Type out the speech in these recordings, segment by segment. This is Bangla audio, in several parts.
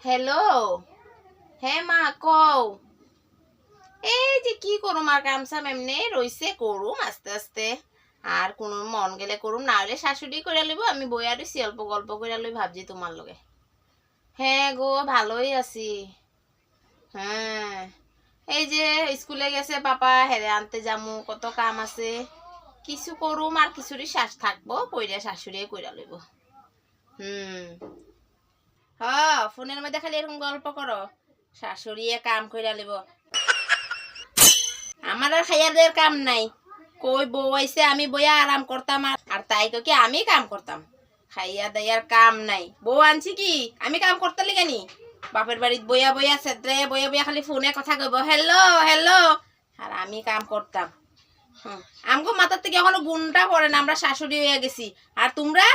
হ্যালো, হ্যাঁ মা কও। এই যে কি করুম আর কামসাম এমনি রইছে, করুম আস্তে আস্তে। আর কোনো মন গেলে করুম, না হলে শাশুড়ি করে লইব। আমি বই আর অল্প গল্প করে লই ভাবছি তোমার লগে। হ্যাঁ গো, ভালোই আছি। হ্যাঁ, এই যে স্কুলে গেছে পাপা, হেরে আনতে যামু, কত কাম আছে। কিছু করুম আর কিছুরই শ্বাস থাকবো, কইরা শাশুড়ি কইরা লইব। হুম। হ্যাঁ, ফোনের মধ্যে খালি এরকম গল্প করো, শাশুড়ি কাম কইরা লইব। আমার আর খাইয়ার দেওয়ার কাম নাই। কই বউ আইছে, আমি বইয়া আরাম করতাম, আর তাই তো কি আমি কাম করতাম। খাইয়া দেয়ার কাম নাই। বউ আনছি কি আমি কাম করতে লিগানি? বাপের বাড়িতে বইয়া বইয়া সেদ্রে বইয়া বইয়া খালি ফোনে কথা কইব, হ্যালো হ্যালো, আর আমি কাম করতাম। আমগো মাথার থেকে এখনো গুণটা পড়ে না, আমরা শাশুড়ি হয়ে গেছি। আর তোমরা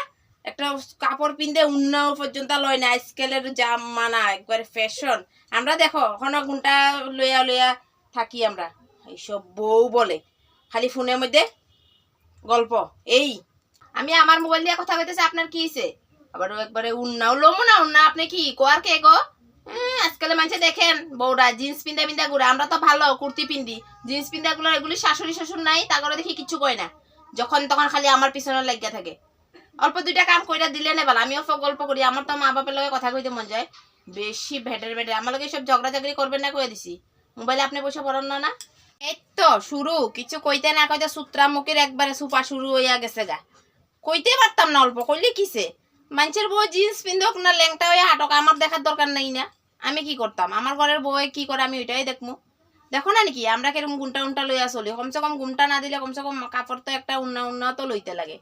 একটা কাপড় পিনতে উন্নাও পর্যন্ত লয় না, আজকালের জামানা একবারে ফ্যাশন। আমরা দেখো এখনো গুণটা লইয়া লইয়া থাকি আমরা। এইসব বউ বলে খালি ফোনের মধ্যে গল্প। এই আমি আমার মোবাইল দিয়ে কথা কইতেছি, আপনার কি হইছে? আবার একবারে উন্নাও লমু না উন্না, আপনি কি কোয়ার কে গো? আজকাল মানুষে দেখেন বউরা জিন্স পিন্দা পিন্দা ঘুরে, আমরা তো ভালো কুর্তি পিন্দি। জিন্স পিন্দা গুলো এগুলি শাশুড়ি শ্বশুর নাই, তা করে দেখি কিছু কয় না। যখন তখন খালি আমার পিছনে লাগিয়া থাকে। অল্প দুইটা কাম কইরা দিলে না বল, আমি অল্প গল্প করি। আমার তো মা বাপের লগে কথা কইতে মন যায়। বেশি ভেটের ভেটে আমার লগে সব ঝগড়া ঝগড়ি করবেন না, কয়ে দিছি। মোবাইলে আপনি বসে পড়ান না। এই তো শুরু, কিছু কইতে না কইতে সূত্রা মুখের একবারে সুপা শুরু হইয়া গেছে গা। কইতে পারতাম না, অল্প কইলে কিসে। মানুষের বউ জিন্স পিন্ধক না ল্যাংটা হয়ে হাঁটক, আমার দেখার দরকার নাই না। আমি কি করতাম, আমার ঘরের বউ কি করে আমি ওইটাই দেখবো। দেখো না নাকি আমরা কিরকম গুমটা উনটা লইয়া চলি। কমসে কম গুমটা না দিলে কমসে কম কাপড় তো একটা উন্না উন্না তো লইতে লাগে।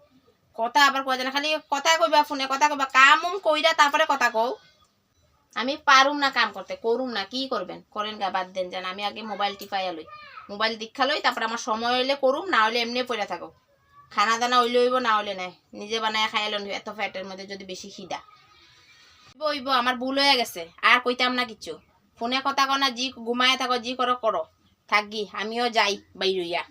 কথা আবার কয় না, খালি কথা কইবা ফোনে, কথা কইবা কাম কইরা তারপরে কথা কও। আমি পারুম না কাম করতে, করুম না, কি করবেন করেন গা, বাদ দেন যান। আমি আগে মোবাইল টিপাইয়া লই, মোবাইল দীক্ষা লই, তারপর আমার সময় হইলে করুম, না হলে এমনি পড়ে থাকো। খানা দানা হইলে হইব, না হলে নাই। নিজে বানায় খাইয়া লইব, এত ফ্যাটের মধ্যে যদি বেশি খিদা হইব। আমার ভুল হয়ে গেছে, আর কইতাম না কিছু। ফোনে কথা কনা, জি ঘুমায় থাকো, জি করো করো। থাকি আমিও যাই বাইরইয়া।